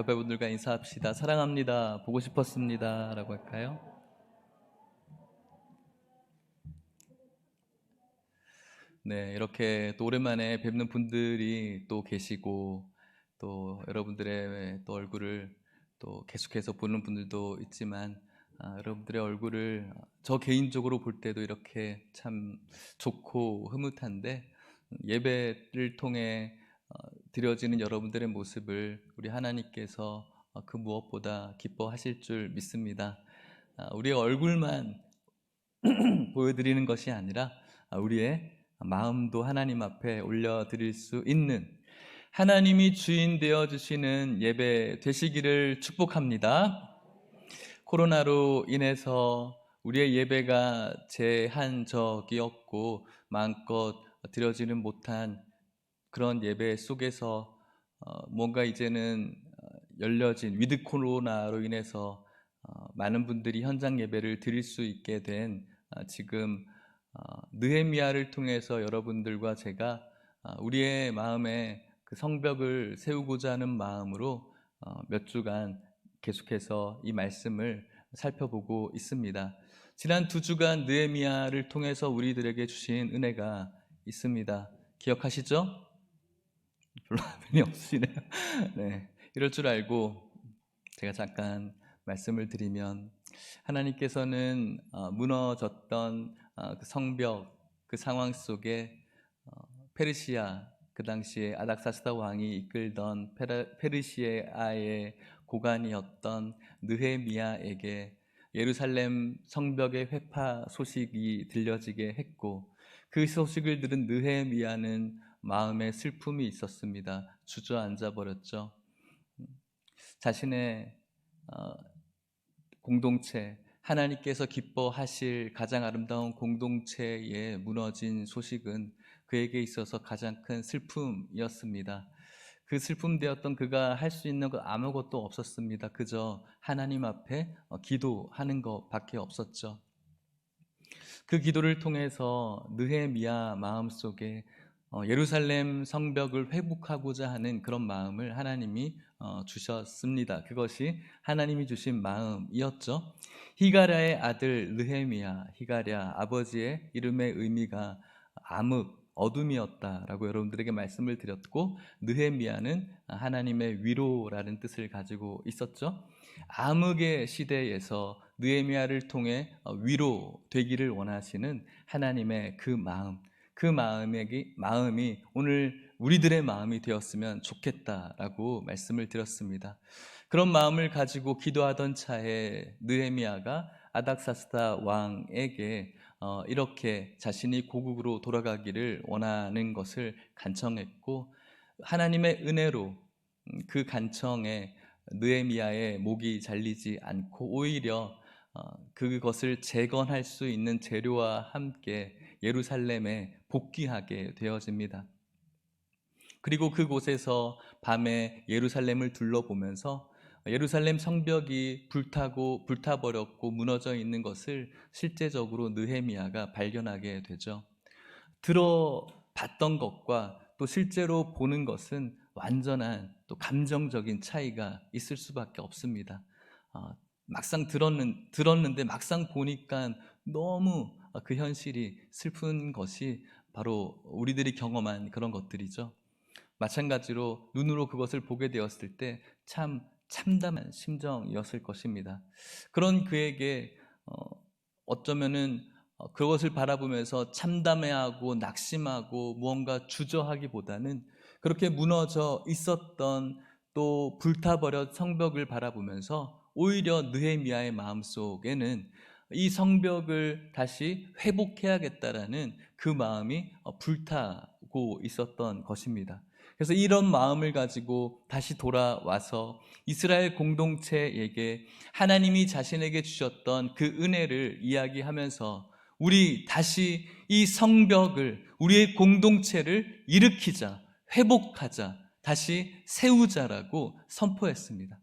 옆에 분들과 인사합시다. 사랑합니다. 보고 싶었습니다. 라고 할까요? 네, 이렇게 또 오랜만에 뵙는 분들이 또 계시고, 또 여러분들의 또 얼굴을 또 계속해서 보는 분들도 있지만, 여러분들의 얼굴을 저 개인적으로 볼 때도 이렇게 참 좋고 흐뭇한데, 예배를 통해 드려지는 여러분들의 모습을 우리 하나님께서 그 무엇보다 기뻐하실 줄 믿습니다. 우리의 얼굴만 보여드리는 것이 아니라 우리의 마음도 하나님 앞에 올려드릴 수 있는, 하나님이 주인 되어주시는 예배 되시기를 축복합니다. 코로나로 인해서 우리의 예배가 제한적이었고 마음껏 드려지는 못한 그런 예배 속에서 뭔가 이제는 열려진 위드 코로나로 인해서 많은 분들이 현장 예배를 드릴 수 있게 된 지금 느헤미야를 통해서 여러분들과 제가 우리의 마음에 그 성벽을 세우고자 하는 마음으로 몇 주간 계속해서 이 말씀을 살펴보고 있습니다. 지난 2주간 느헤미야를 통해서 우리들에게 주신 은혜가 있습니다. 기억하시죠? 별로 의미 없으시네요. 네, 이럴 줄 알고 제가 잠깐 말씀을 드리면, 하나님께서는 무너졌던 그 성벽, 그 상황 속에 페르시아, 그 당시에 아닥사스다 왕이 이끌던 페르시아의 고관이었던 느헤미야에게 예루살렘 성벽의 회파 소식이 들려지게 했고, 그 소식을 들은 느헤미야는 마음에 슬픔이 있었습니다. 주저앉아 버렸죠. 자신의 공동체, 하나님께서 기뻐하실 가장 아름다운 공동체에 무너진 소식은 그에게 있어서 가장 큰 슬픔이었습니다. 그 슬픔되었던 그가 할 수 있는 것 아무것도 없었습니다. 그저 하나님 앞에 기도하는 것밖에 없었죠. 그 기도를 통해서 느헤미야 마음속에 예루살렘 성벽을 회복하고자 하는 그런 마음을 하나님이 주셨습니다. 그것이 하나님이 주신 마음이었죠. 히가랴의 아들 느헤미야, 히가랴 아버지의 이름의 의미가 암흑, 어둠이었다라고 여러분들에게 말씀을 드렸고, 느헤미야는 하나님의 위로라는 뜻을 가지고 있었죠. 암흑의 시대에서 느헤미야를 통해 위로 되기를 원하시는 하나님의 그 마음, 그 마음이 오늘 우리들의 마음이 되었으면 좋겠다라고 말씀을 드렸습니다. 그런 마음을 가지고 기도하던 차에 느헤미야가 아닥사스다 왕에게 이렇게 자신이 고국으로 돌아가기를 원하는 것을 간청했고, 하나님의 은혜로 그 간청에 느헤미야의 목이 잘리지 않고 오히려 그것을 재건할 수 있는 재료와 함께 예루살렘에 복귀하게 되어집니다. 그리고 그곳에서 밤에 예루살렘을 둘러보면서 예루살렘 성벽이 불타버렸고 무너져 있는 것을 실제적으로 느헤미야가 발견하게 되죠. 들어봤던 것과 또 실제로 보는 것은 완전한 또 감정적인 차이가 있을 수밖에 없습니다. 막상 들었는데 막상 보니까 너무 그 현실이 슬픈 것이 바로 우리들이 경험한 그런 것들이죠. 마찬가지로 눈으로 그것을 보게 되었을 때 참 참담한 심정이었을 것입니다. 그런 그에게 어쩌면은 그것을 바라보면서 참담해하고 낙심하고 무언가 주저하기보다는 그렇게 무너져 있었던 또 불타버려 성벽을 바라보면서 오히려 느헤미야의 마음속에는 이 성벽을 다시 회복해야겠다라는 그 마음이 불타고 있었던 것입니다. 그래서 이런 마음을 가지고 다시 돌아와서 이스라엘 공동체에게 하나님이 자신에게 주셨던 그 은혜를 이야기하면서 우리 다시 이 성벽을, 우리의 공동체를 일으키자, 회복하자, 다시 세우자라고 선포했습니다.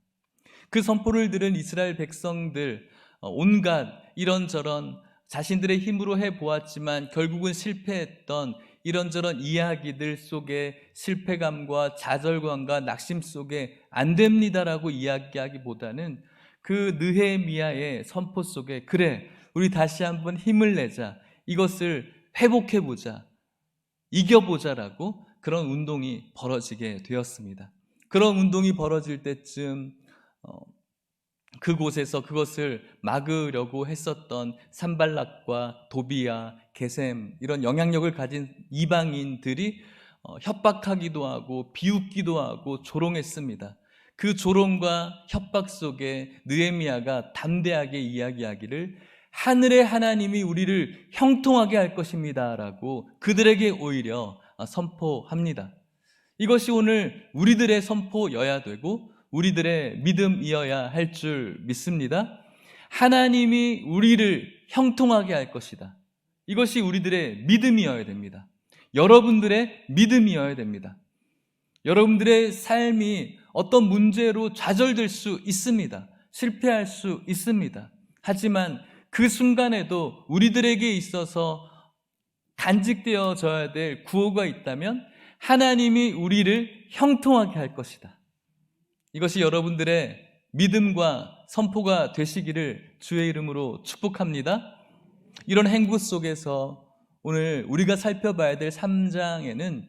그 선포를 들은 이스라엘 백성들, 온갖 이런저런 자신들의 힘으로 해보았지만 결국은 실패했던 이런저런 이야기들 속에 실패감과 좌절감과 낙심 속에 안 됩니다라고 이야기하기보다는 그 느헤미야의 선포 속에 그래, 우리 다시 한번 힘을 내자, 이것을 회복해보자, 이겨보자라고 그런 운동이 벌어지게 되었습니다. 그런 운동이 벌어질 때쯤 그곳에서 그것을 막으려고 했었던 산발락과 도비야, 게셈 이런 영향력을 가진 이방인들이 협박하기도 하고 비웃기도 하고 조롱했습니다. 그 조롱과 협박 속에 느헤미야가 담대하게 이야기하기를 하늘의 하나님이 우리를 형통하게 할 것입니다 라고 그들에게 오히려 선포합니다. 이것이 오늘 우리들의 선포여야 되고 우리들의 믿음이어야 할 줄 믿습니다. 하나님이 우리를 형통하게 할 것이다. 이것이 우리들의 믿음이어야 됩니다. 여러분들의 믿음이어야 됩니다. 여러분들의 삶이 어떤 문제로 좌절될 수 있습니다. 실패할 수 있습니다. 하지만 그 순간에도 우리들에게 있어서 간직되어져야 될 구호가 있다면 하나님이 우리를 형통하게 할 것이다. 이것이 여러분들의 믿음과 선포가 되시기를 주의 이름으로 축복합니다. 이런 행보 속에서 오늘 우리가 살펴봐야 될 3장에는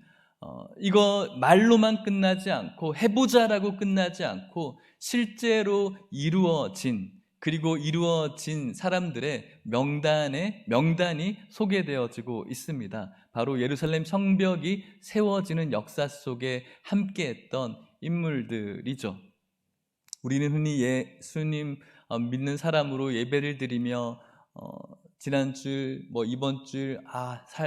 이거 말로만 끝나지 않고 해보자라고 끝나지 않고 실제로 이루어진 그리고 이루어진 사람들의 명단이 소개되어지고 있습니다. 바로 예루살렘 성벽이 세워지는 역사 속에 함께했던 인물들이죠. 우리는 흔히 예수님 믿는 사람으로 예배를 드리며 지난주 이번 주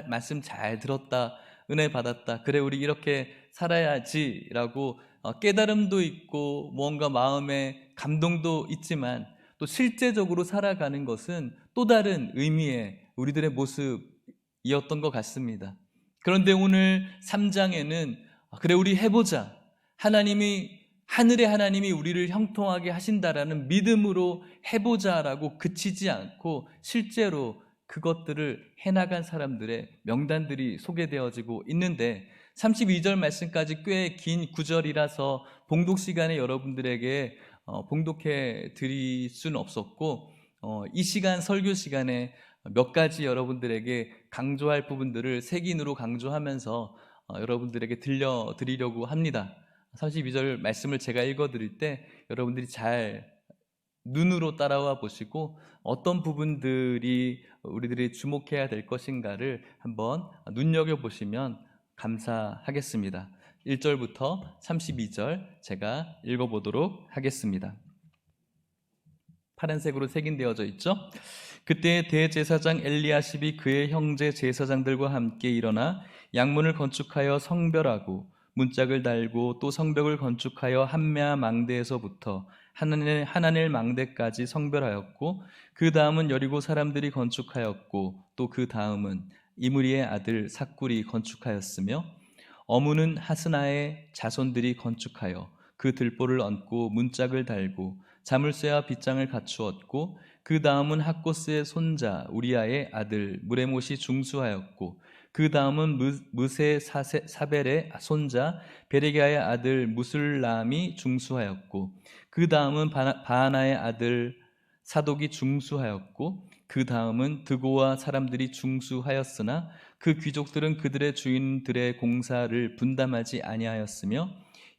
말씀 잘 들었다, 은혜 받았다, 그래 우리 이렇게 살아야지 라고 깨달음도 있고 무언가 마음에 감동도 있지만 또 실제적으로 살아가는 것은 또 다른 의미의 우리들의 모습이었던 것 같습니다. 그런데 오늘 3장에는 그래 우리 해보자, 하늘의 하나님이 우리를 형통하게 하신다라는 믿음으로 해보자라고 그치지 않고 실제로 그것들을 해나간 사람들의 명단들이 소개되어지고 있는데 32절 말씀까지 꽤 긴 구절이라서 봉독 시간에 여러분들에게 봉독해 드릴 수는 없었고 이 시간 설교 시간에 몇 가지 여러분들에게 강조할 부분들을 색인으로 강조하면서 여러분들에게 들려드리려고 합니다. 32절 말씀을 제가 읽어드릴 때 여러분들이 잘 눈으로 따라와 보시고 어떤 부분들이 우리들이 주목해야 될 것인가를 한번 눈여겨보시면 감사하겠습니다. 1절부터 32절 제가 읽어보도록 하겠습니다. 파란색으로 색인되어져 있죠? 그때 대제사장 엘리야십이 그의 형제 제사장들과 함께 일어나 양문을 건축하여 성별하고 문짝을 달고 또 성벽을 건축하여 한메아 망대에서부터 하나넬 망대까지 성별하였고 그 다음은 여리고 사람들이 건축하였고 또 그 다음은 이므리의 아들 삭굴이 건축하였으며 어무는 하스나의 자손들이 건축하여 그 들보를 얹고 문짝을 달고 자물쇠와 빗장을 갖추었고 그 다음은 학고스의 손자 우리아의 아들 무레못이 중수하였고 그 다음은 무세 사벨의 손자 베레기야의 아들 무술람이 중수하였고 그 다음은 바하나의 아들 사독이 중수하였고 그 다음은 드고와 사람들이 중수하였으나 그 귀족들은 그들의 주인들의 공사를 분담하지 아니하였으며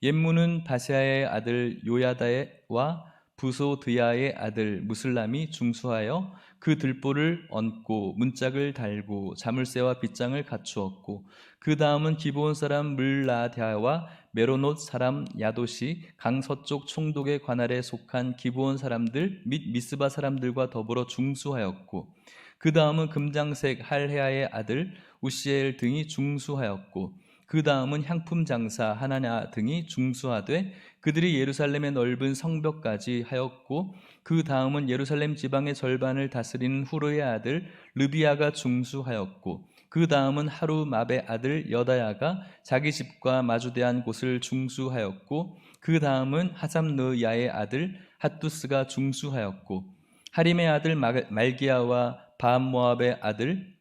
옌무는 바세아의 아들 요야다와 부소드야의 아들 무슬람이 중수하여 그 들보를 얹고 문짝을 달고 자물쇠와 빗장을 갖추었고 그 다음은 기브온 사람 물라드야와 메로노 사람 야도시 강서쪽 총독의 관할에 속한 기브온 사람들 및 미스바 사람들과 더불어 중수하였고 그 다음은 금장색 할헤아의 아들 우시엘 등이 중수하였고 그 다음은 향품 장사 하나냐 등이 중수하되 그들이 예루살렘의 넓은 성벽까지 하였고 그 다음은 예루살렘 지방의 절반을 다스리는 후르의 아들 르비아가 중수하였고 그 다음은 하루맙의 아들 여다야가 자기 집과 마주대한 곳을 중수하였고 그 다음은 하삼느야의 아들 핫두스가 중수하였고 하림의 아들 말기야와 바암모압의 아들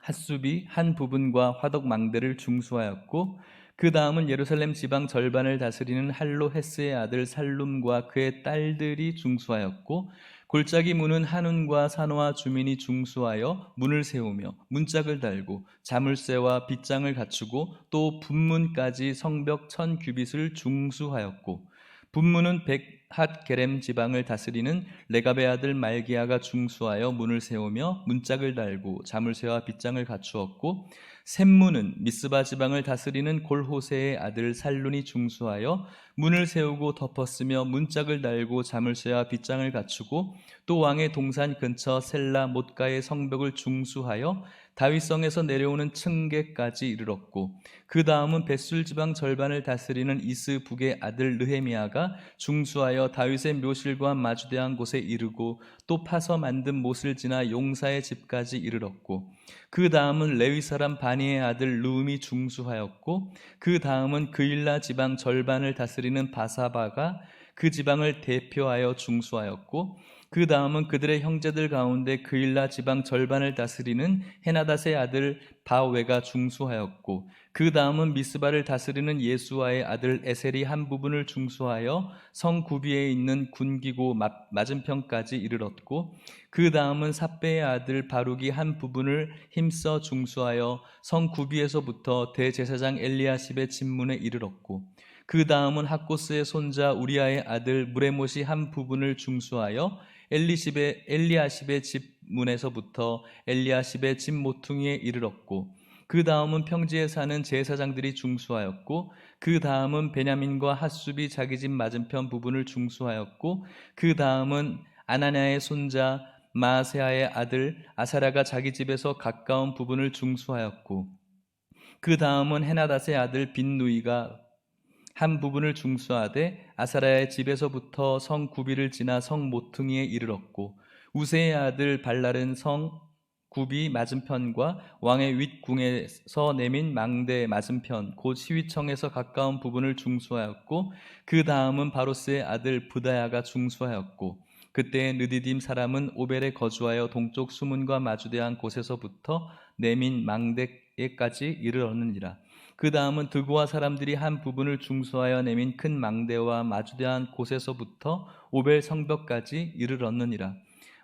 핫수비 한 부분과 화덕망대를 중수하였고 그 다음은 예루살렘 지방 절반을 다스리는 할로헤스의 아들 살룸과 그의 딸들이 중수하였고 골짜기 문은 한운과 산호와 주민이 중수하여 문을 세우며 문짝을 달고 자물쇠와 빗장을 갖추고 또 분문까지 성벽 1000규빗을 중수하였고 분문은 백핫 게렘 지방을 다스리는 레갑의 아들 말기야가 중수하여 문을 세우며 문짝을 달고 자물쇠와 빗장을 갖추었고 샘문은 미스바 지방을 다스리는 골호세의 아들 살룬이 중수하여 문을 세우고 덮었으며 문짝을 달고 자물쇠와 빗장을 갖추고 또 왕의 동산 근처 셀라 못가의 성벽을 중수하여 다윗성에서 내려오는 층계까지 이르렀고 그 다음은 벳술 지방 절반을 다스리는 이스 북의 아들 느헤미야가 중수하여 다윗의 묘실과 마주대한 곳에 이르고 또 파서 만든 못을 지나 용사의 집까지 이르렀고 그 다음은 레위 사람 바니의 아들 르움이 중수하였고 그 다음은 그일라 지방 절반을 다스리는 바사바가 그 지방을 대표하여 중수하였고 그 다음은 그들의 형제들 가운데 그일라 지방 절반을 다스리는 헤나닷의 아들 바웨가 중수하였고 그 다음은 미스바를 다스리는 예수아의 아들 에셀이 한 부분을 중수하여 성 구비에 있는 군기고 맞은편까지 이르렀고 그 다음은 삽배의 아들 바룩이 한 부분을 힘써 중수하여 성 구비에서부터 대제사장 엘리야십의 집문에 이르렀고 그 다음은 학고스의 손자 우리아의 아들 무레못이 한 부분을 중수하여 엘리야십의 집 문에서부터 엘리야십의 집 모퉁이에 이르렀고 그 다음은 평지에 사는 제사장들이 중수하였고 그 다음은 베냐민과 핫수비 자기 집 맞은편 부분을 중수하였고 그 다음은 아나냐의 손자 마아세아의 아들 아사랴가 자기 집에서 가까운 부분을 중수하였고 그 다음은 헤나닷의 아들 빈누이가 한 부분을 중수하되 아사랴의 집에서부터 성 구비를 지나 성 모퉁이에 이르렀고 우세의 아들 발랄은 성 구비 맞은편과 왕의 윗궁에서 내민 망대 맞은편 곧 시위청에서 가까운 부분을 중수하였고 그 다음은 바로스의 아들 부다야가 중수하였고 그때 느디딤 사람은 오벨에 거주하여 동쪽 수문과 마주대한 곳에서부터 내민 망대에까지 이르렀느니라. 그 다음은 드고아 사람들이 한 부분을 중수하여 내민 큰 망대와 마주대한 곳에서부터 오벨 성벽까지 이르렀느니라.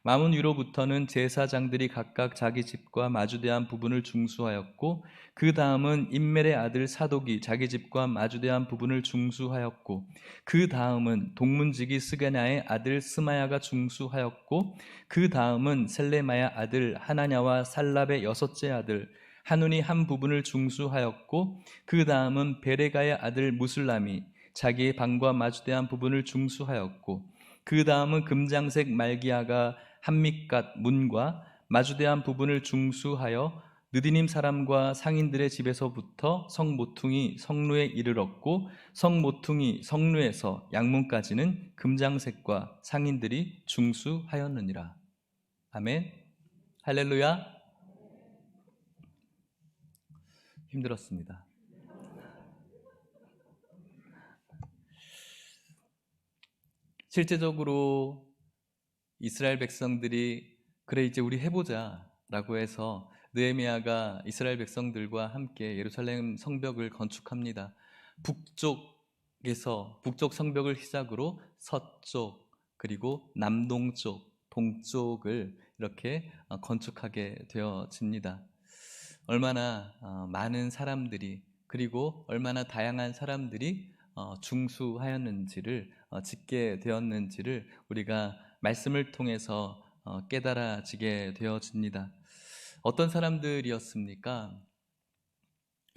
마문 위로부터는 제사장들이 각각 자기 집과 마주대한 부분을 중수하였고 그 다음은 임멜의 아들 사독이 자기 집과 마주대한 부분을 중수하였고 그 다음은 동문지기 스게냐의 아들 스마야가 중수하였고 그 다음은 셀레마야 아들 하나냐와 살랍의 여섯째 아들 한운이 한 부분을 중수하였고 그 다음은 베레가의 아들 무술람이 자기의 방과 마주대한 부분을 중수하였고 그 다음은 금장색 말기야가 한밑갓 문과 마주대한 부분을 중수하여 느디님 사람과 상인들의 집에서부터 성모퉁이 성루에 이르렀고 성모퉁이 성루에서 양문까지는 금장색과 상인들이 중수하였느니라. 아멘. 할렐루야. 힘들었습니다. 실제적으로 이스라엘 백성들이 그래 이제 우리 해보자 라고 해서 느헤미야가 이스라엘 백성들과 함께 예루살렘 성벽을 건축합니다. 북쪽 성벽을 시작으로 서쪽 그리고 남동쪽 동쪽을 이렇게 건축하게 되어집니다. 얼마나 많은 사람들이 그리고 얼마나 다양한 사람들이 중수하였는지를 짓게 되었는지를 우리가 말씀을 통해서 깨달아지게 되어집니다. 어떤 사람들이었습니까?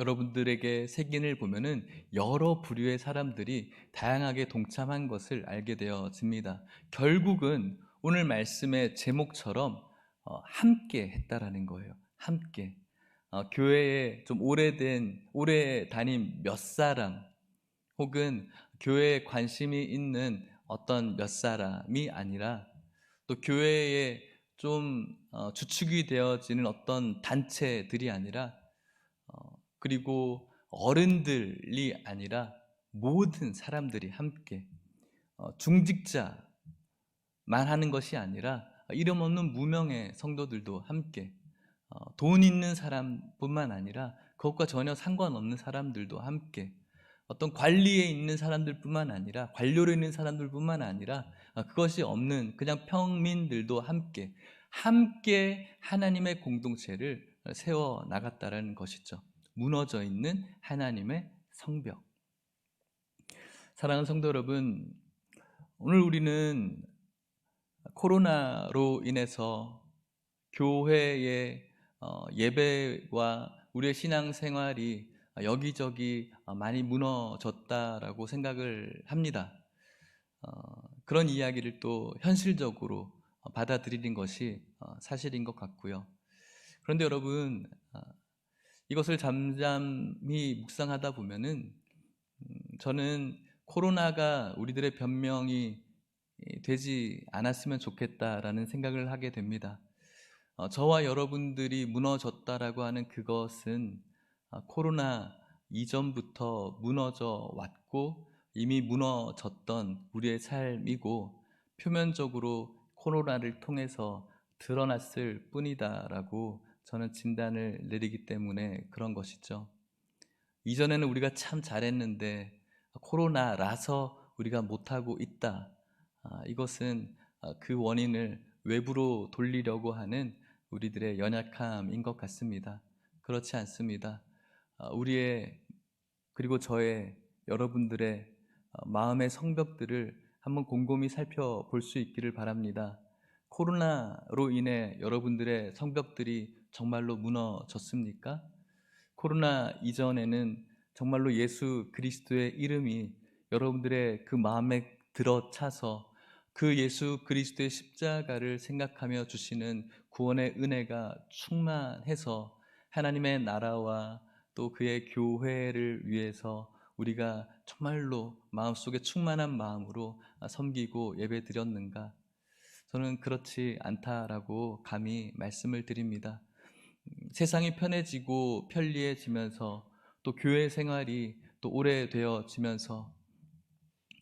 여러분들에게 색인을 보면은 여러 부류의 사람들이 다양하게 동참한 것을 알게 되어집니다. 결국은 오늘 말씀의 제목처럼 함께 했다라는 거예요. 함께. 교회에 좀 오래 다닌 몇 사람 혹은 교회에 관심이 있는 어떤 몇 사람이 아니라 또 교회에 좀 주축이 되어지는 어떤 단체들이 아니라 그리고 어른들이 아니라 모든 사람들이 함께 중직자만 하는 것이 아니라 이름 없는 무명의 성도들도 함께 돈 있는 사람뿐만 아니라 그것과 전혀 상관없는 사람들도 함께, 어떤 관리에 있는 사람들뿐만 아니라, 관료로 있는 사람들뿐만 아니라, 그것이 없는 그냥 평민들도 함께 하나님의 공동체를 세워 나갔다라는 것이죠. 무너져 있는 하나님의 성벽. 사랑하는 성도 여러분, 오늘 우리는 코로나로 인해서 교회의 예배와 우리의 신앙생활이 여기저기 많이 무너졌다라고 생각을 합니다. 그런 이야기를 또 현실적으로 받아들이는 것이 사실인 것 같고요. 그런데 여러분, 이것을 잠잠히 묵상하다 보면은 저는 코로나가 우리들의 변명이 되지 않았으면 좋겠다라는 생각을 하게 됩니다. 저와 여러분들이 무너졌다라고 하는 그것은 코로나 이전부터 무너져 왔고 이미 무너졌던 우리의 삶이고 표면적으로 코로나를 통해서 드러났을 뿐이다라고 저는 진단을 내리기 때문에 그런 것이죠. 이전에는 우리가 참 잘했는데 코로나라서 우리가 못하고 있다. 이것은 그 원인을 외부로 돌리려고 하는 우리들의 연약함인 것 같습니다. 그렇지 않습니다. 우리의, 그리고 저의, 여러분들의 마음의 성벽들을 한번 곰곰이 살펴볼 수 있기를 바랍니다. 코로나로 인해 여러분들의 성벽들이 정말로 무너졌습니까? 코로나 이전에는 정말로 예수 그리스도의 이름이 여러분들의 그 마음에 들어차서 그 예수 그리스도의 십자가를 생각하며 주시는 구원의 은혜가 충만해서 하나님의 나라와 또 그의 교회를 위해서 우리가 정말로 마음속에 충만한 마음으로 섬기고 예배 드렸는가? 저는 그렇지 않다라고 감히 말씀을 드립니다. 세상이 편해지고 편리해지면서 또 교회 생활이 또 오래되어지면서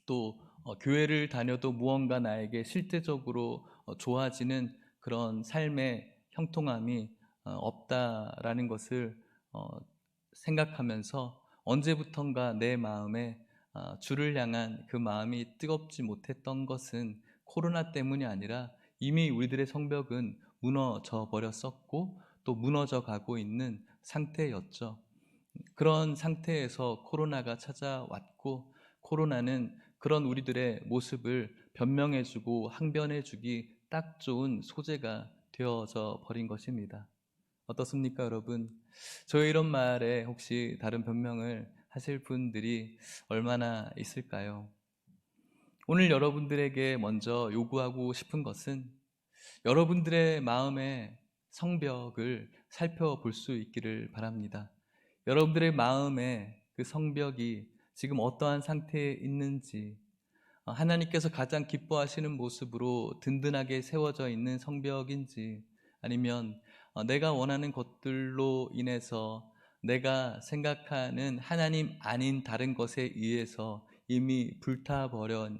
또 교회를 다녀도 무언가 나에게 실제적으로 좋아지는 그런 삶의 형통함이 없다라는 것을 생각하면서 언제부턴가 내 마음에 주를 향한 그 마음이 뜨겁지 못했던 것은 코로나 때문이 아니라 이미 우리들의 성벽은 무너져 버렸었고 또 무너져 가고 있는 상태였죠. 그런 상태에서 코로나가 찾아왔고 코로나는 그런 우리들의 모습을 변명해주고 항변해주기 딱 좋은 소재가 되어져 버린 것입니다. 어떻습니까, 여러분? 저의 이런 말에 혹시 다른 변명을 하실 분들이 얼마나 있을까요? 오늘 여러분들에게 먼저 요구하고 싶은 것은 여러분들의 마음의 성벽을 살펴볼 수 있기를 바랍니다. 여러분들의 마음의 그 성벽이 지금 어떠한 상태에 있는지, 하나님께서 가장 기뻐하시는 모습으로 든든하게 세워져 있는 성벽인지, 아니면 내가 원하는 것들로 인해서 내가 생각하는 하나님 아닌 다른 것에 의해서 이미 불타버린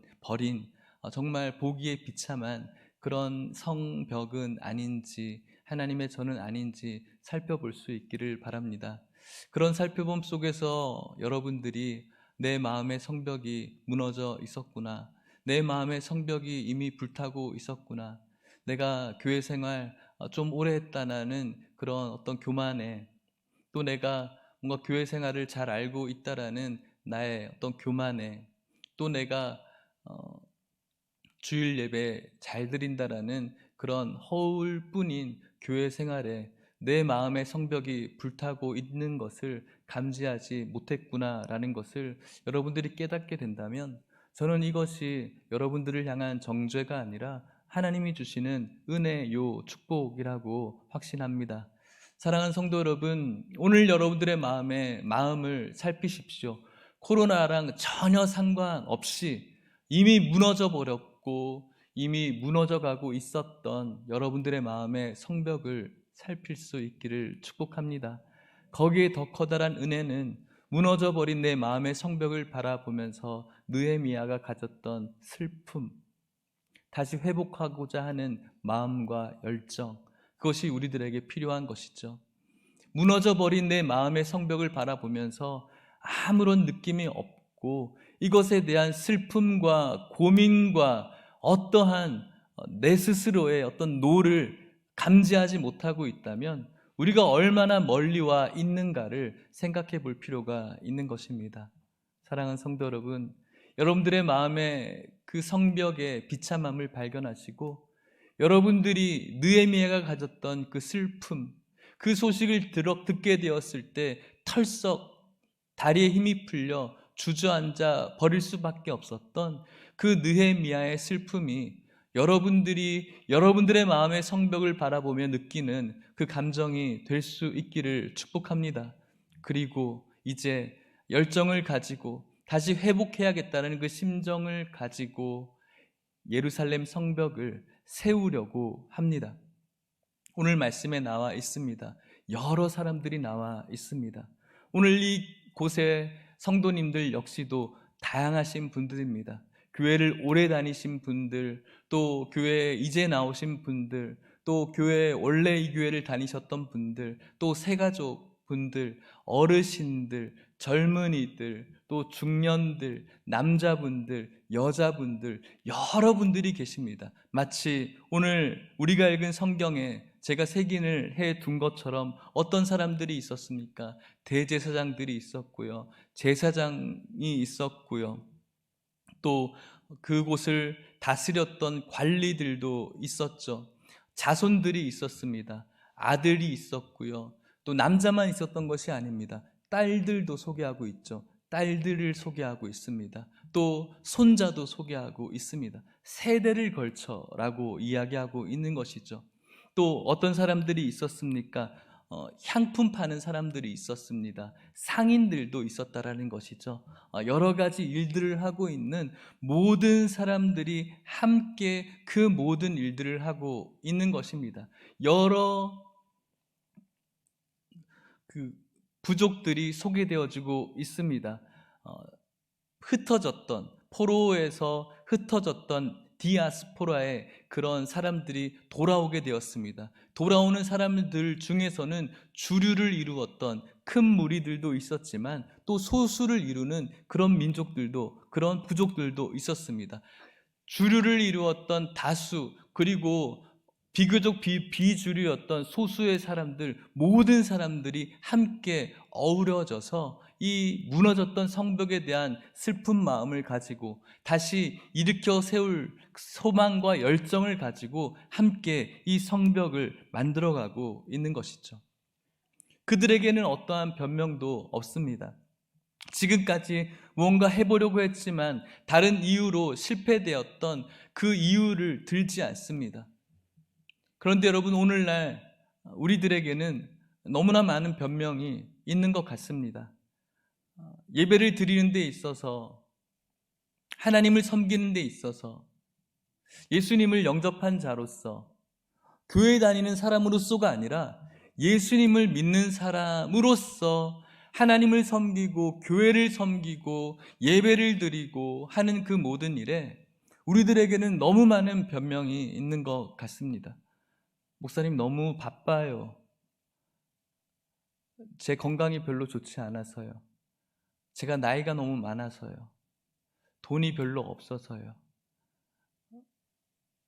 정말 보기에 비참한 그런 성벽은 아닌지, 하나님의 전은 아닌지 살펴볼 수 있기를 바랍니다. 그런 살펴봄 속에서 여러분들이 내 마음의 성벽이 무너져 있었구나, 내 마음의 성벽이 이미 불타고 있었구나, 내가 교회 생활 좀 오래 했다는 그런 어떤 교만에, 또 내가 뭔가 교회 생활을 잘 알고 있다라는 나의 어떤 교만에, 또 내가 주일 예배 잘 드린다라는 그런 허울뿐인 교회 생활에 내 마음의 성벽이 불타고 있는 것을 감지하지 못했구나라는 것을 여러분들이 깨닫게 된다면 저는 이것이 여러분들을 향한 정죄가 아니라 하나님이 주시는 은혜요 축복이라고 확신합니다. 사랑하는 성도 여러분, 오늘 여러분들의 마음을 살피십시오. 코로나랑 전혀 상관없이 이미 무너져 버렸고 이미 무너져 가고 있었던 여러분들의 마음의 성벽을 살필 수 있기를 축복합니다. 거기에 더 커다란 은혜는 무너져 버린 내 마음의 성벽을 바라보면서 느헤미야가 가졌던 슬픔, 다시 회복하고자 하는 마음과 열정, 그것이 우리들에게 필요한 것이죠. 무너져 버린 내 마음의 성벽을 바라보면서 아무런 느낌이 없고 이것에 대한 슬픔과 고민과 어떠한 내 스스로의 어떤 노를 감지하지 못하고 있다면 우리가 얼마나 멀리 와 있는가를 생각해 볼 필요가 있는 것입니다. 사랑하는 성도 여러분, 여러분들의 마음의 그 성벽의 비참함을 발견하시고 여러분들이 느헤미야가 가졌던 그 슬픔, 그 소식을 듣게 되었을 때 털썩 다리에 힘이 풀려 주저앉아 버릴 수밖에 없었던 그 느헤미야의 슬픔이 여러분들이 여러분들의 마음의 성벽을 바라보며 느끼는 그 감정이 될 수 있기를 축복합니다. 그리고 이제 열정을 가지고 다시 회복해야겠다는 그 심정을 가지고 예루살렘 성벽을 세우려고 합니다. 오늘 말씀에 나와 있습니다. 여러 사람들이 나와 있습니다. 오늘 이곳의 성도님들 역시도 다양하신 분들입니다. 교회를 오래 다니신 분들, 또 교회에 이제 나오신 분들, 또 교회에 원래 이 교회를 다니셨던 분들, 또 새가족 분들, 어르신들, 젊은이들, 또 중년들, 남자분들, 여자분들, 여러분들이 계십니다. 마치 오늘 우리가 읽은 성경에 제가 색인을 해 둔 것처럼 어떤 사람들이 있었습니까? 대제사장들이 있었고요, 제사장이 있었고요, 또 그곳을 다스렸던 관리들도 있었죠. 자손들이 있었습니다. 아들이 있었고요, 또 남자만 있었던 것이 아닙니다. 딸들도 소개하고 있죠. 딸들을 소개하고 있습니다. 또 손자도 소개하고 있습니다. 세대를 걸쳐라고 이야기하고 있는 것이죠. 또 어떤 사람들이 있었습니까? 향품 파는 사람들이 있었습니다. 상인들도 있었다라는 것이죠. 여러 가지 일들을 하고 있는 모든 사람들이 함께 그 모든 일들을 하고 있는 것입니다. 여러 그 부족들이 소개되어지고 있습니다. 흩어졌던, 포로에서 흩어졌던 디아스포라의 그런 사람들이 돌아오게 되었습니다. 돌아오는 사람들 중에서는 주류를 이루었던 큰 무리들도 있었지만 또 소수를 이루는 그런 민족들도, 그런 부족들도 있었습니다. 주류를 이루었던 다수, 그리고 비교적 비주류였던 소수의 사람들, 모든 사람들이 함께 어우러져서 이 무너졌던 성벽에 대한 슬픈 마음을 가지고 다시 일으켜 세울 소망과 열정을 가지고 함께 이 성벽을 만들어가고 있는 것이죠. 그들에게는 어떠한 변명도 없습니다. 지금까지 무언가 해보려고 했지만 다른 이유로 실패되었던 그 이유를 들지 않습니다. 그런데 여러분, 오늘날 우리들에게는 너무나 많은 변명이 있는 것 같습니다. 예배를 드리는 데 있어서, 하나님을 섬기는 데 있어서, 예수님을 영접한 자로서, 교회 다니는 사람으로서가 아니라 예수님을 믿는 사람으로서 하나님을 섬기고 교회를 섬기고 예배를 드리고 하는 그 모든 일에 우리들에게는 너무 많은 변명이 있는 것 같습니다. 목사님, 너무 바빠요. 제 건강이 별로 좋지 않아서요. 제가 나이가 너무 많아서요. 돈이 별로 없어서요.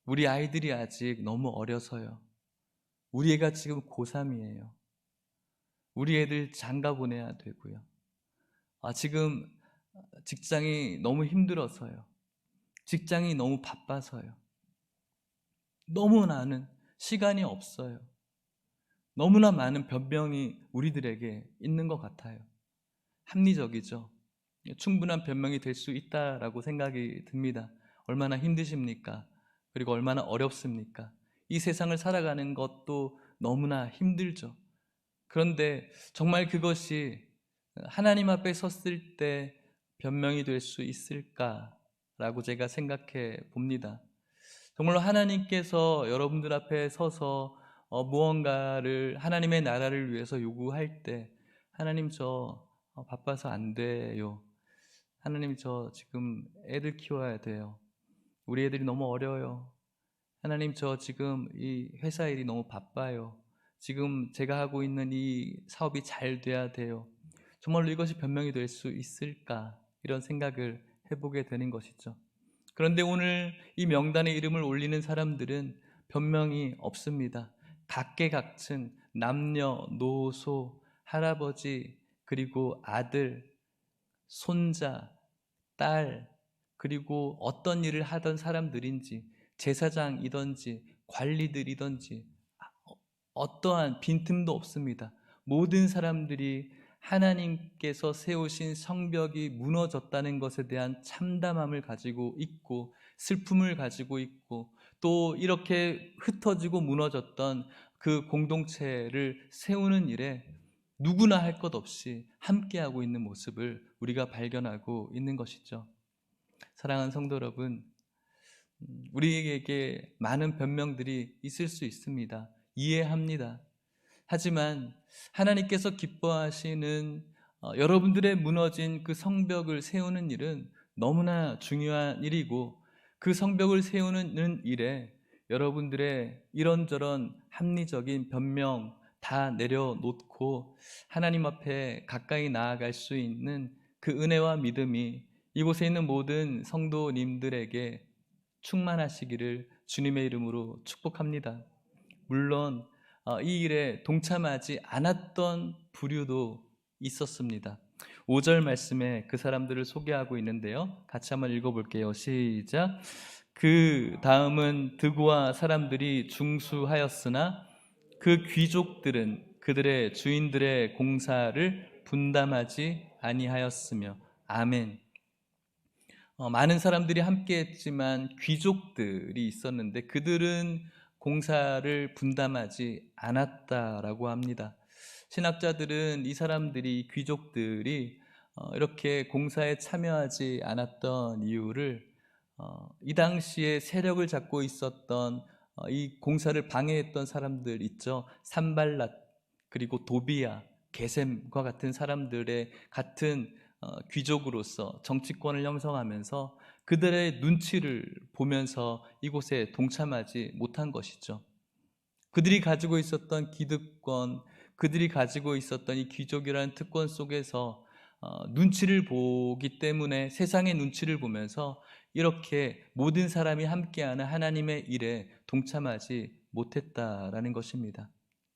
우리 아이들이 아직 너무 어려서요. 우리 애가 지금 고3이에요. 우리 애들 장가 보내야 되고요. 지금 직장이 너무 힘들어서요. 직장이 너무 바빠서요. 너무 많은 시간이 없어요. 너무나 많은 변명이 우리들에게 있는 것 같아요. 합리적이죠. 충분한 변명이 될 수 있다라고 생각이 듭니다. 얼마나 힘드십니까? 그리고 얼마나 어렵습니까? 이 세상을 살아가는 것도 너무나 힘들죠. 그런데 정말 그것이 하나님 앞에 섰을 때 변명이 될 수 있을까라고 제가 생각해 봅니다. 정말로 하나님께서 여러분들 앞에 서서 무언가를 하나님의 나라를 위해서 요구할 때, 하나님 저 바빠서 안 돼요. 하나님 저 지금 애들 키워야 돼요. 우리 애들이 너무 어려요. 하나님, 저 지금 이 회사 일이 너무 바빠요. 지금 제가 하고 있는 이 사업이 잘 돼야 돼요. 정말로 이것이 변명이 될 수 있을까? 이런 생각을 해보게 되는 것이죠. 그런데 오늘 이 명단에 이름을 올리는 사람들은 변명이 없습니다. 각계각층, 남녀, 노소, 할아버지, 그리고 아들, 손자, 딸, 그리고 어떤 일을 하던 사람들인지, 제사장이든지 관리들이든지 어떠한 빈틈도 없습니다. 모든 사람들이 하나님께서 세우신 성벽이 무너졌다는 것에 대한 참담함을 가지고 있고, 슬픔을 가지고 있고, 또 이렇게 흩어지고 무너졌던 그 공동체를 세우는 일에 누구나 할 것 없이 함께하고 있는 모습을 우리가 발견하고 있는 것이죠. 사랑하는 성도 여러분, 우리에게 많은 변명들이 있을 수 있습니다. 이해합니다. 하지만 하나님께서 기뻐하시는 여러분들의 무너진 그 성벽을 세우는 일은 너무나 중요한 일이고, 그 성벽을 세우는 일에 여러분들의 이런저런 합리적인 변명 다 내려놓고 하나님 앞에 가까이 나아갈 수 있는 그 은혜와 믿음이 이곳에 있는 모든 성도님들에게 충만하시기를 주님의 이름으로 축복합니다. 물론 이 일에 동참하지 않았던 부류도 있었습니다. 5절 말씀에 그 사람들을 소개하고 있는데요, 같이 한번 읽어볼게요. 시작. 그 다음은 드고아 사람들이 중수하였으나 그 귀족들은 그들의 주인들의 공사를 분담하지 아니하였으며. 아멘. 많은 사람들이 함께 했지만 귀족들이 있었는데 그들은 공사를 분담하지 않았다라고 합니다. 신학자들은 이 사람들이, 귀족들이 이렇게 공사에 참여하지 않았던 이유를 이 당시에 세력을 잡고 있었던 이 공사를 방해했던 사람들 있죠. 산발랏, 그리고 도비야, 게셈과 같은 사람들의 같은 귀족으로서 정치권을 형성하면서 그들의 눈치를 보면서 이곳에 동참하지 못한 것이죠. 그들이 가지고 있었던 기득권, 그들이 가지고 있었던 이 귀족이라는 특권 속에서 눈치를 보기 때문에, 세상의 눈치를 보면서 이렇게 모든 사람이 함께하는 하나님의 일에 동참하지 못했다라는 것입니다.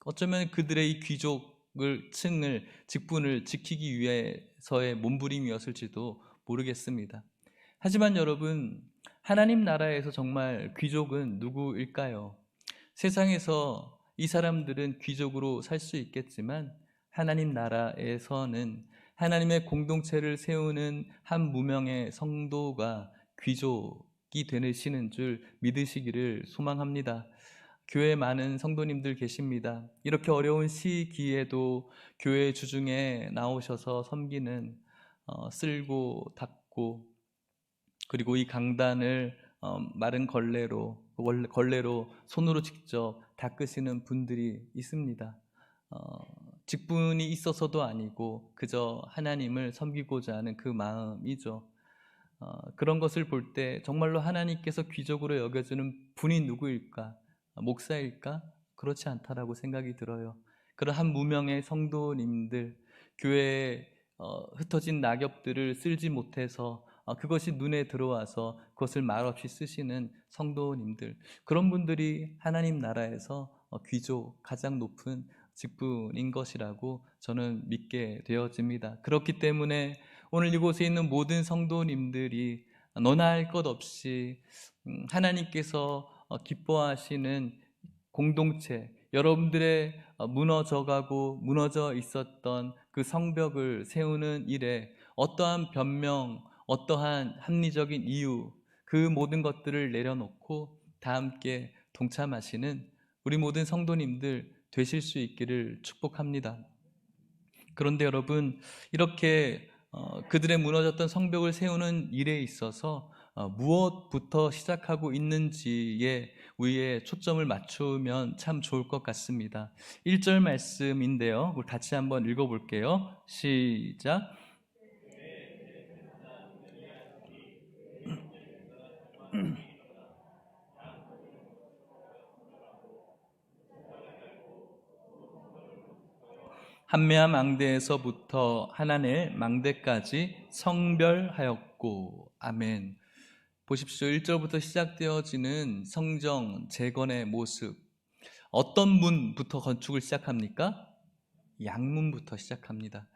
어쩌면 그들의 이 귀족을 층을, 직분을 지키기 위해서의 몸부림이었을지도 모르겠습니다. 하지만 여러분, 하나님 나라에서 정말 귀족은 누구일까요? 세상에서 이 사람들은 귀족으로 살 수 있겠지만 하나님 나라에서는 하나님의 공동체를 세우는 한 무명의 성도가 귀족이 되시는 줄 믿으시기를 소망합니다. 교회에 많은 성도님들 계십니다. 이렇게 어려운 시기에도 교회 주중에 나오셔서 섬기는, 쓸고 닦고, 그리고 이 강단을 마른 걸레로 손으로 직접 닦으시는 분들이 있습니다. 직분이 있어서도 아니고 그저 하나님을 섬기고자 하는 그 마음이죠. 그런 것을 볼 때 정말로 하나님께서 귀족으로 여겨주는 분이 누구일까? 목사일까? 그렇지 않다라고 생각이 들어요. 그런 한 무명의 성도님들, 교회에 흩어진 낙엽들을 쓸지 못해서 그것이 눈에 들어와서 그것을 말없이 쓰시는 성도님들, 그런 분들이 하나님 나라에서 귀족, 가장 높은 직분인 것이라고 저는 믿게 되어집니다. 그렇기 때문에 오늘 이곳에 있는 모든 성도님들이 너나 할 것 없이 하나님께서 기뻐하시는 공동체, 여러분들의 무너져가고 무너져 있었던 그 성벽을 세우는 일에 어떠한 변명, 어떠한 합리적인 이유, 그 모든 것들을 내려놓고 다 함께 동참하시는 우리 모든 성도님들 되실 수 있기를 축복합니다. 그런데 여러분, 이렇게 그들의 무너졌던 성벽을 세우는 일에 있어서 무엇부터 시작하고 있는지에 우리의 초점을 맞추면 참 좋을 것 같습니다. 1절 말씀인데요, 우리 같이 한번 읽어볼게요. 시작. 한메아 망대에서부터 하나넬 망대까지 성별하였고. 아멘. 보십시오. 1절부터 시작되어지는 성정 재건의 모습. 어떤 문부터 건축을 시작합니까? 양문부터 시작합니다.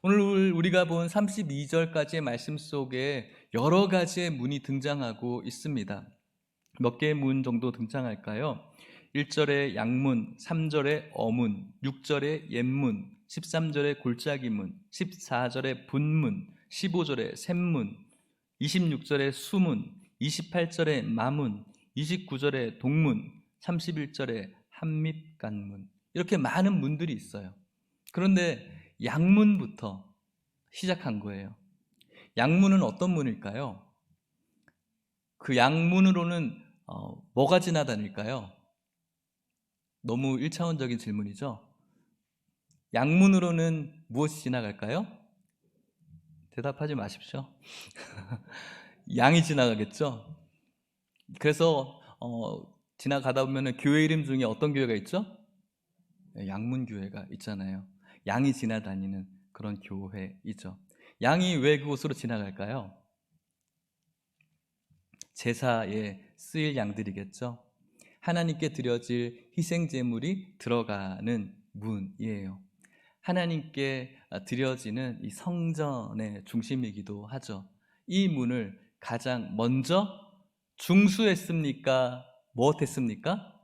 오늘 우리가 본 32절까지의 말씀 속에 여러 가지의 문이 등장하고 있습니다. 몇 개의 문 정도 등장할까요? 1절에 양문, 3절에 어문, 6절에 옛문, 13절에 골짜기문, 14절에 분문, 15절에 샘문, 26절에 수문, 28절에 마문, 29절에 동문, 31절에 한밑간문. 이렇게 많은 문들이 있어요. 그런데 양문부터 시작한 거예요. 양문은 어떤 문일까요? 그 양문으로는 뭐가 지나다닐까요? 너무 1차원적인 질문이죠. 양문으로는 무엇이 지나갈까요? 대답하지 마십시오. 양이 지나가겠죠. 그래서 지나가다 보면 교회 이름 중에 어떤 교회가 있죠? 양문교회가 있잖아요. 양이 지나다니는 그런 교회이죠. 양이 왜 그곳으로 지나갈까요? 제사에 쓰일 양들이겠죠. 하나님께 드려질 희생제물이 들어가는 문이에요. 하나님께 드려지는 이 성전의 중심이기도 하죠. 이 문을 가장 먼저 중수했습니까? 무엇했습니까?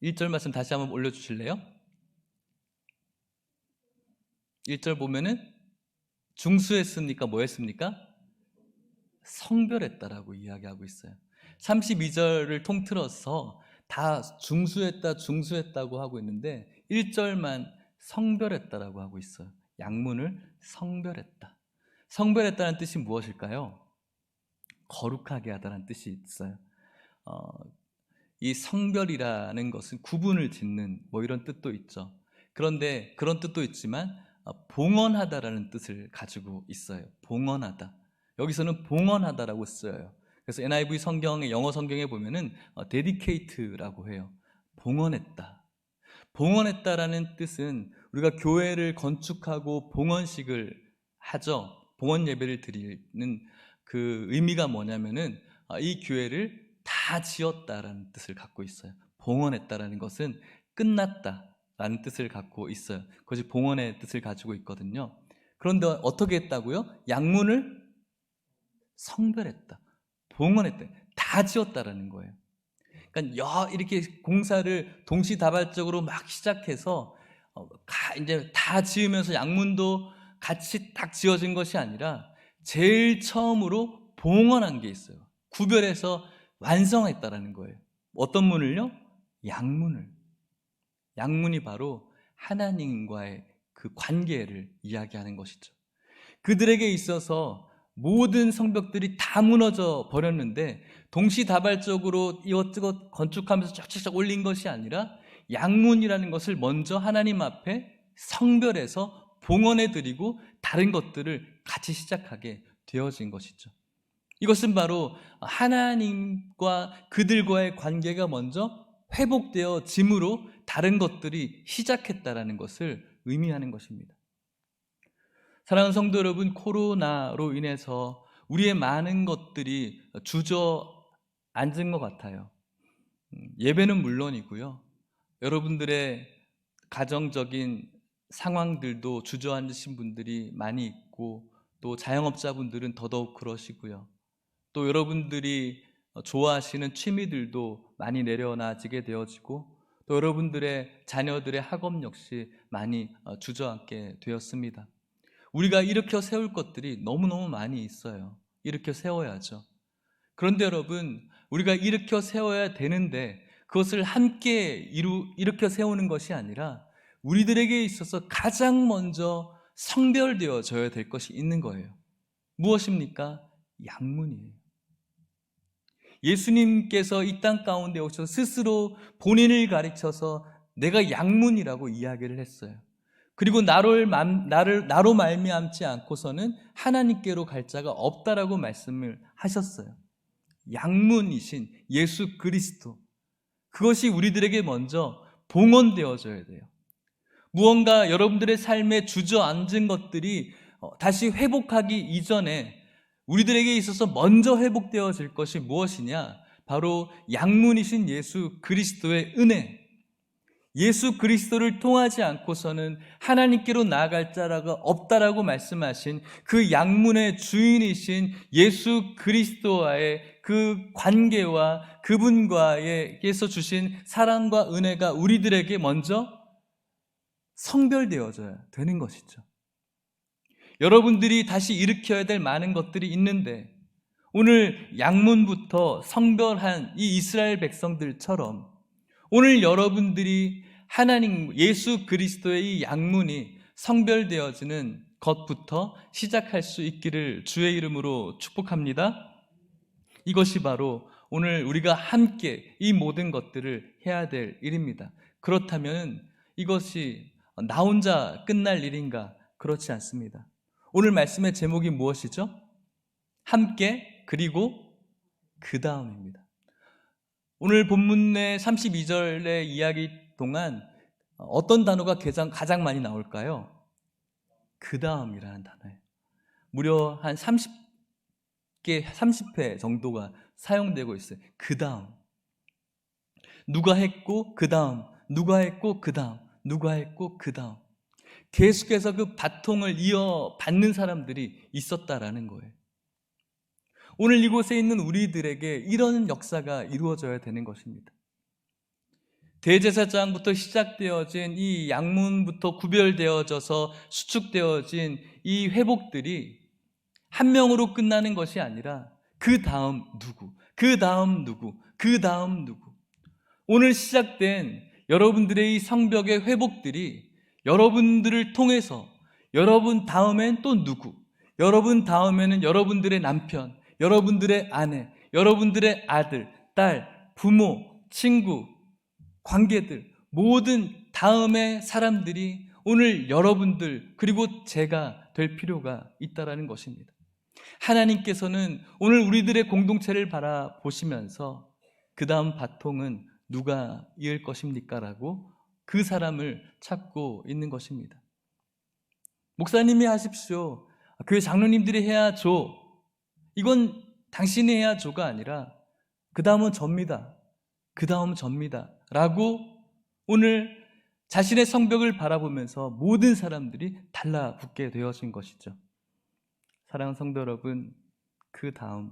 1절 말씀 다시 한번 올려주실래요? 1절 보면은 중수했습니까? 뭐 했습니까? 성별했다라고 이야기하고 있어요. 32절을 통틀어서 다 중수했다고 하고 있는데 1절만 성별했다라고 하고 있어요. 양문을 성별했다. 성별했다는 뜻이 무엇일까요? 거룩하게 하다라는 뜻이 있어요. 이 성별이라는 것은 구분을 짓는 뭐 이런 뜻도 있죠. 그런데 그런 뜻도 있지만 봉헌하다라는 뜻을 가지고 있어요. 봉헌하다. 여기서는 봉헌하다라고 써요. 그래서 NIV 성경의 영어 성경에 보면은 dedicate라고 해요. 봉헌했다. 봉헌했다라는 뜻은 우리가 교회를 건축하고 봉헌식을 하죠. 봉헌 예배를 드리는 그 의미가 뭐냐면은 이 교회를 다 지었다라는 뜻을 갖고 있어요. 봉헌했다라는 것은 끝났다라는 뜻을 갖고 있어요. 그것이 봉헌의 뜻을 가지고 있거든요. 그런데 어떻게 했다고요? 양문을 성별했다, 봉헌했다, 다 지었다라는 거예요. 그러니까 이렇게 공사를 동시다발적으로 막 시작해서 이제 다 지으면서 양문도 같이 딱 지어진 것이 아니라 제일 처음으로 봉헌한 게 있어요. 구별해서 완성했다라는 거예요. 어떤 문을요? 양문을. 양문이 바로 하나님과의 그 관계를 이야기하는 것이죠. 그들에게 있어서 모든 성벽들이 다 무너져 버렸는데 동시다발적으로 이것저것 건축하면서 쫙쫙 올린 것이 아니라 양문이라는 것을 먼저 하나님 앞에 성별해서 봉헌해 드리고 다른 것들을 같이 시작하게 되어진 것이죠. 이것은 바로 하나님과 그들과의 관계가 먼저 회복되어짐으로 다른 것들이 시작했다라는 것을 의미하는 것입니다. 사랑하는 성도 여러분, 코로나로 인해서 우리의 많은 것들이 주저앉은 것 같아요. 예배는 물론이고요. 여러분들의 가정적인 상황들도 주저앉으신 분들이 많이 있고 또 자영업자분들은 더더욱 그러시고요. 또 여러분들이 좋아하시는 취미들도 많이 내려놔지게 되어지고 또 여러분들의 자녀들의 학업 역시 많이 주저앉게 되었습니다. 우리가 일으켜 세울 것들이 너무너무 많이 있어요. 일으켜 세워야죠. 그런데 여러분, 우리가 일으켜 세워야 되는데 그것을 함께 일으켜 세우는 것이 아니라 우리들에게 있어서 가장 먼저 성별되어져야 될 것이 있는 거예요. 무엇입니까? 양문이에요. 예수님께서 이 땅 가운데 오셔서 스스로 본인을 가르쳐서 내가 양문이라고 이야기를 했어요. 그리고 나로 말미암지 않고서는 하나님께로 갈 자가 없다라고 말씀을 하셨어요. 양문이신 예수 그리스도, 그것이 우리들에게 먼저 봉헌되어져야 돼요. 무언가 여러분들의 삶에 주저앉은 것들이 다시 회복하기 이전에 우리들에게 있어서 먼저 회복되어질 것이 무엇이냐? 바로 양문이신 예수 그리스도의 은혜. 예수 그리스도를 통하지 않고서는 하나님께로 나아갈 자가 없다라고 말씀하신 그 양문의 주인이신 예수 그리스도와의 그 관계와 그분과에게서 주신 사랑과 은혜가 우리들에게 먼저 성별되어져야 되는 것이죠. 여러분들이 다시 일으켜야 될 많은 것들이 있는데 오늘 양문부터 성별한 이 이스라엘 백성들처럼 오늘 여러분들이 하나님 예수 그리스도의 이 양문이 성별되어지는 것부터 시작할 수 있기를 주의 이름으로 축복합니다. 이것이 바로 오늘 우리가 함께 이 모든 것들을 해야 될 일입니다. 그렇다면 이것이 나 혼자 끝날 일인가? 그렇지 않습니다. 오늘 말씀의 제목이 무엇이죠? 함께 그리고 그 다음입니다. 오늘 본문의 32절의 이야기 동안 어떤 단어가 가장 많이 나올까요? 그 다음이라는 단어예요. 무려 한 30회 정도가 사용되고 있어요. 그 다음. 누가 했고 그 다음, 누가 했고 그 다음, 누가 했고 그 다음. 계속해서 그 바통을 이어받는 사람들이 있었다라는 거예요. 오늘 이곳에 있는 우리들에게 이런 역사가 이루어져야 되는 것입니다. 대제사장부터 시작되어진 이 양문부터 구별되어져서 수축되어진 이 회복들이 한 명으로 끝나는 것이 아니라 그 다음 누구, 그 다음 누구, 그 다음 누구. 오늘 시작된 여러분들의 이 성벽의 회복들이 여러분들을 통해서 여러분 다음엔 또 누구, 여러분 다음에는 여러분들의 남편, 여러분들의 아내, 여러분들의 아들, 딸, 부모, 친구, 관계들, 모든 다음의 사람들이 오늘 여러분들 그리고 제가 될 필요가 있다라는 것입니다. 하나님께서는 오늘 우리들의 공동체를 바라보시면서 그 다음 바통은 누가 이을 것입니까? 라고 그 사람을 찾고 있는 것입니다. 목사님이 하십시오. 교회 장로님들이 해야죠. 이건 당신이 해야죠가 아니라 그 다음은 접니다. 그 다음은 접니다. 라고 오늘 자신의 성벽을 바라보면서 모든 사람들이 달라붙게 되어진 것이죠. 사랑하는 성도 여러분, 그 다음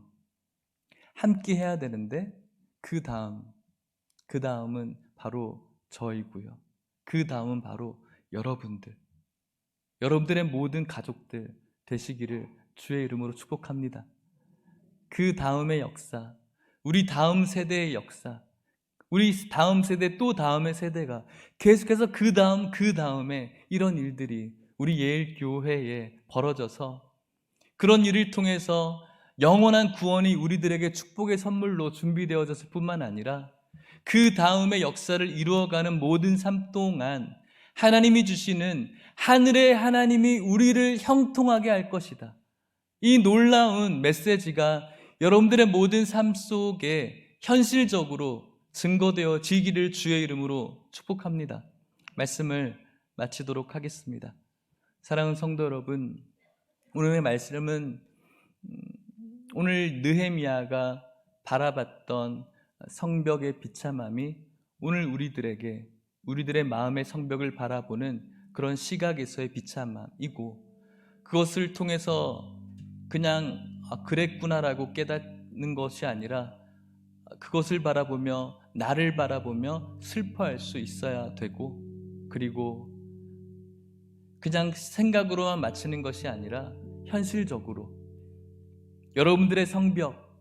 함께 해야 되는데 그 다음은 바로 저이고요. 그 다음은 바로 여러분들의 모든 가족들 되시기를 주의 이름으로 축복합니다. 그 다음의 역사, 우리 다음 세대의 역사, 우리 다음 세대 또 다음의 세대가 계속해서 그 다음에 이런 일들이 우리 예일교회에 벌어져서 그런 일을 통해서 영원한 구원이 우리들에게 축복의 선물로 준비되어졌을 뿐만 아니라 그 다음의 역사를 이루어가는 모든 삶 동안 하나님이 주시는 하늘의 하나님이 우리를 형통하게 할 것이다. 이 놀라운 메시지가 여러분들의 모든 삶 속에 현실적으로 증거되어지기를 주의 이름으로 축복합니다. 말씀을 마치도록 하겠습니다. 사랑하는 성도 여러분, 오늘의 말씀은 오늘 느헤미야가 바라봤던 성벽의 비참함이 오늘 우리들의 마음의 성벽을 바라보는 그런 시각에서의 비참함이고, 그것을 통해서 그냥 그랬구나라고 깨닫는 것이 아니라 그것을 바라보며 나를 바라보며 슬퍼할 수 있어야 되고, 그리고 그냥 생각으로만 마치는 것이 아니라 현실적으로 여러분들의 성벽,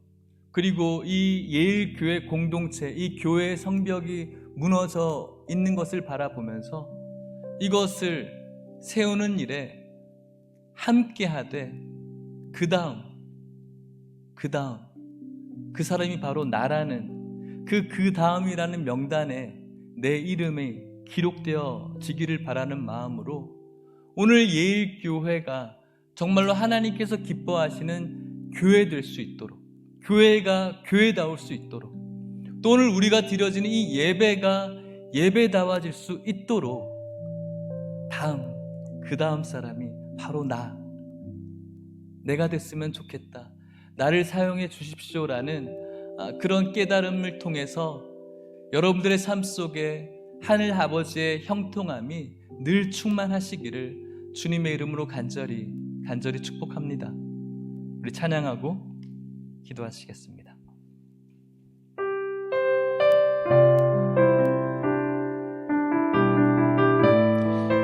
그리고 이 예일교회 공동체, 이 교회의 성벽이 무너져 있는 것을 바라보면서 이것을 세우는 일에 함께하되 그 다음 그 사람이 바로 나라는 그 다음이라는 명단에 내 이름이 기록되어지기를 바라는 마음으로 오늘 예일교회가 정말로 하나님께서 기뻐하시는 교회 될 수 있도록, 교회가 교회다울 수 있도록, 또 오늘 우리가 드려지는 이 예배가 예배다워질 수 있도록 그 다음 사람이 바로 내가 됐으면 좋겠다, 나를 사용해 주십시오라는 그런 깨달음을 통해서 여러분들의 삶 속에 하늘 아버지의 형통함이 늘 충만하시기를 주님의 이름으로 간절히 축복합니다. 우리 찬양하고 기도하시겠습니다.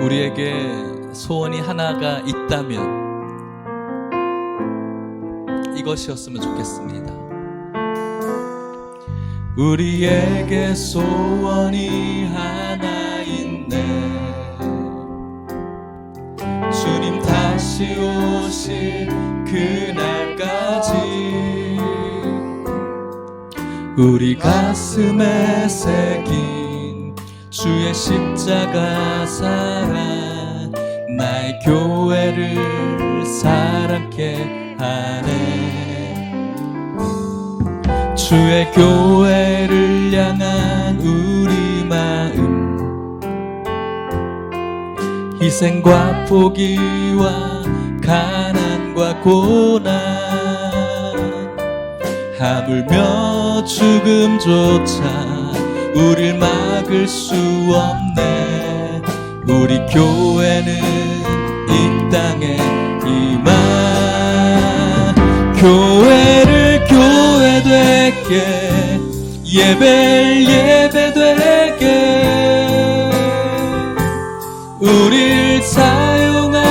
우리에게 소원이 하나가 있다면 이것이었으면 좋겠습니다. 우리에게 소원이 하나 있네. 주님 다시 오실 그날까지 우리 가슴에 새긴 주의 십자가 사랑, 나의 교회를 사랑케 하네. 주의 교회를 향한 우리 마음, 희생과 포기와 가난과 고난, 하물며 죽음조차 우릴 막을 수 없네. 우리 교회는 이 땅에 임한 교회를 교회되게, 예배를 예배되게 우릴 사용하소서.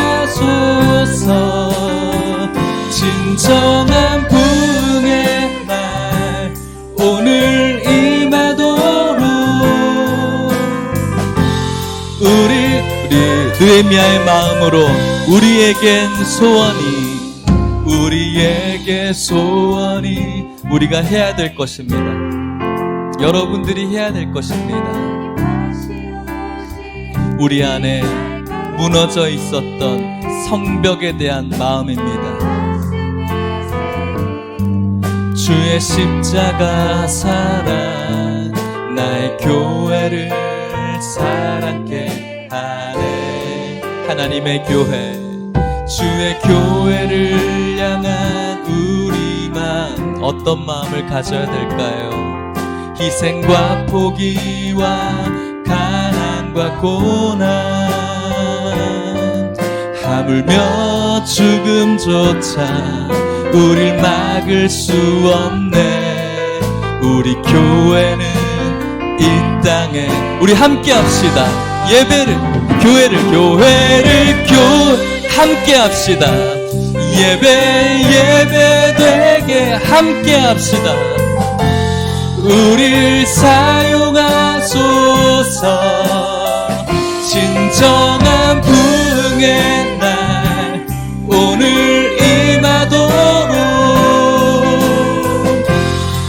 진정한 부흥의 날 오늘 임하도록 우리 느헤미야의 마음으로 우리에게 소원이 우리가 해야 될 것입니다. 여러분들이 해야 될 것입니다. 우리 안에 무너져 있었던 성벽에 대한 마음입니다. 주의 십자가 사랑, 나의 교회를 사랑케 하네. 하나님의 교회, 주의 교회를 향한 우리 마음, 어떤 마음을 가져야 될까요? 희생과 포기와 가난과 고난, 하물며 죽음조차 우릴 막을 수 없네. 우리 교회는 이 땅에, 우리 함께 합시다. 교회를 함께 합시다. 예배되게 함께 합시다. 우릴 사용하소서. 진정한 부흥의 날 오늘 임하도록.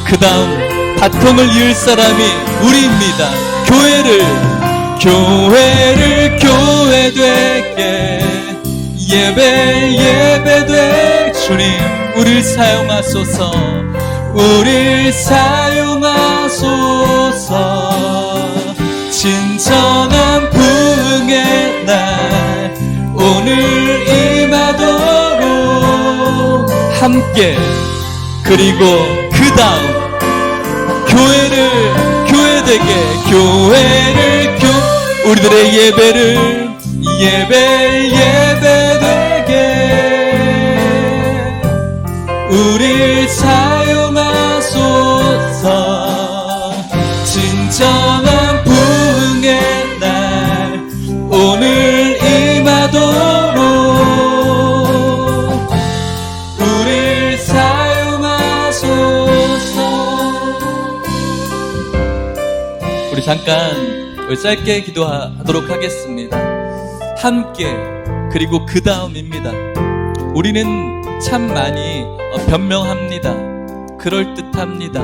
그 다음 바통을 이을 사람이 우리입니다. 교회를 교회되게, 예배되게 주님 우릴 사용하소서. 우릴 사용하소서. 진정한 부흥의 날 오늘 임하도록 함께, 그리고 그 다음 교회되게, 우리들의 예배되게 우릴 사용하소서. 진정한 부흥의 날 오늘 임하도록 우릴 사용하소서. 우리 잠깐 짧게 기도하도록 하겠습니다. 함께, 그리고 그 다음입니다. 우리는 참 많이 변명합니다. 그럴듯합니다.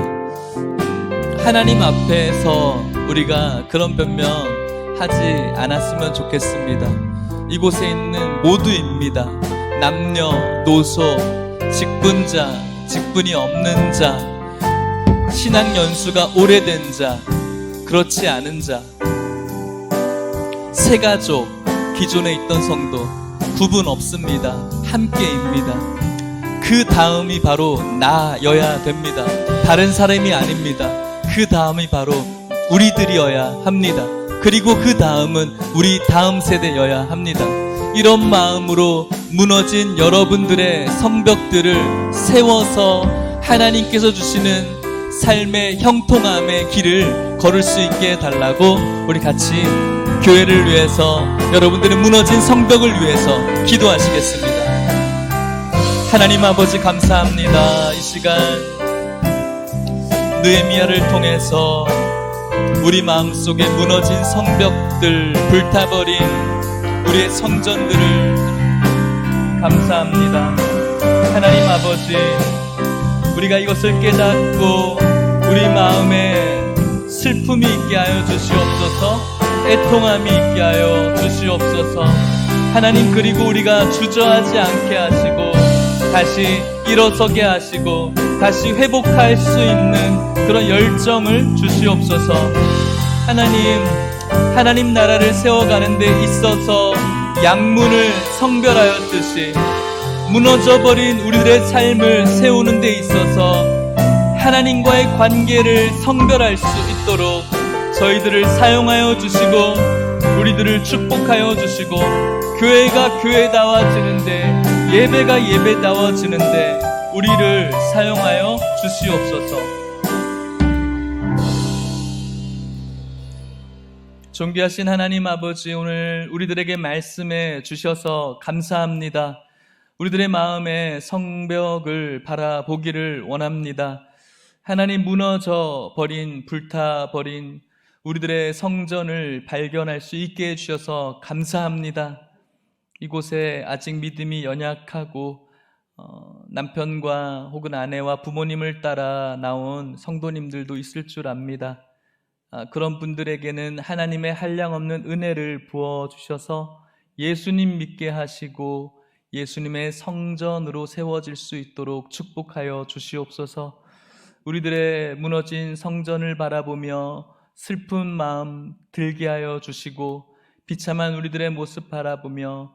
하나님 앞에서 우리가 그런 변명하지 않았으면 좋겠습니다. 이곳에 있는 모두입니다. 남녀노소, 직분자, 직분이 없는 자, 신앙 연수가 오래된 자, 그렇지 않은 자, 새가족, 기존에 있던 성도 구분 없습니다. 함께입니다. 그 다음이 바로 나여야 됩니다. 다른 사람이 아닙니다. 그 다음이 바로 우리들이어야 합니다. 그리고 그 다음은 우리 다음 세대여야 합니다. 이런 마음으로 무너진 여러분들의 성벽들을 세워서 하나님께서 주시는 삶의 형통함의 길을 걸을 수 있게 해달라고 우리 같이 교회를 위해서, 여러분들의 무너진 성벽을 위해서 기도하시겠습니다. 하나님 아버지 감사합니다. 이 시간 느헤미야를 통해서 우리 마음속에 무너진 성벽들, 불타버린 우리의 성전들을 감사합니다. 하나님 아버지, 우리가 이것을 깨닫고 우리 마음에 슬픔이 있게 하여 주시옵소서, 애통함이 있게 하여 주시옵소서. 하나님, 그리고 우리가 주저하지 않게 하시고 다시 일어서게 하시고 다시 회복할 수 있는 그런 열정을 주시옵소서. 하나님 나라를 세워가는 데 있어서 양문을 성별하였듯이 무너져버린 우리들의 삶을 세우는 데 있어서 하나님과의 관계를 성별할 수 있도록 저희들을 사용하여 주시고 우리들을 축복하여 주시고 교회가 교회다워지는데, 예배가 예배다워지는데 우리를 사용하여 주시옵소서. 존귀하신 하나님 아버지, 오늘 우리들에게 말씀해 주셔서 감사합니다. 우리들의 마음에 성벽을 바라보기를 원합니다. 하나님, 무너져 버린, 불타버린 우리들의 성전을 발견할 수 있게 해주셔서 감사합니다. 이곳에 아직 믿음이 연약하고 남편과 혹은 아내와 부모님을 따라 나온 성도님들도 있을 줄 압니다. 그런 분들에게는 하나님의 한량없는 은혜를 부어주셔서 예수님 믿게 하시고 예수님의 성전으로 세워질 수 있도록 축복하여 주시옵소서. 우리들의 무너진 성전을 바라보며 슬픈 마음 들게 하여 주시고 비참한 우리들의 모습 바라보며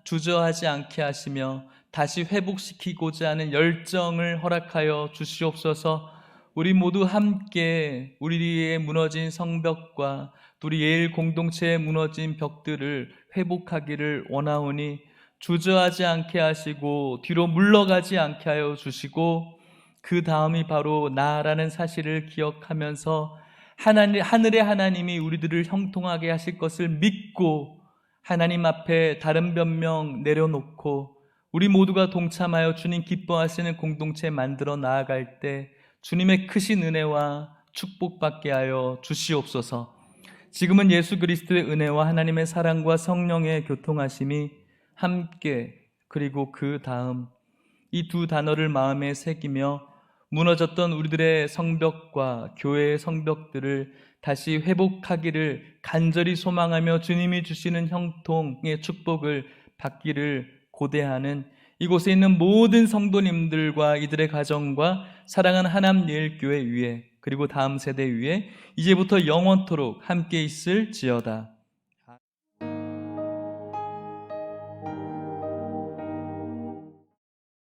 주저하지 않게 하시며 다시 회복시키고자 하는 열정을 허락하여 주시옵소서. 우리 모두 함께 우리의 무너진 성벽과 우리 예일 공동체의 무너진 벽들을 회복하기를 원하오니 주저하지 않게 하시고 뒤로 물러가지 않게 하여 주시고 그 다음이 바로 나라는 사실을 기억하면서 하늘의 하나님이 우리들을 형통하게 하실 것을 믿고 하나님 앞에 다른 변명 내려놓고 우리 모두가 동참하여 주님 기뻐하시는 공동체 만들어 나아갈 때 주님의 크신 은혜와 축복받게 하여 주시옵소서. 지금은 예수 그리스도의 은혜와 하나님의 사랑과 성령의 교통하심이 함께, 그리고 그 다음, 이 두 단어를 마음에 새기며 무너졌던 우리들의 성벽과 교회의 성벽들을 다시 회복하기를 간절히 소망하며 주님이 주시는 형통의 축복을 받기를 고대하는 이곳에 있는 모든 성도님들과 이들의 가정과 사랑하는 하남예일교회 위에, 그리고 다음 세대 위에 이제부터 영원토록 함께 있을지어다.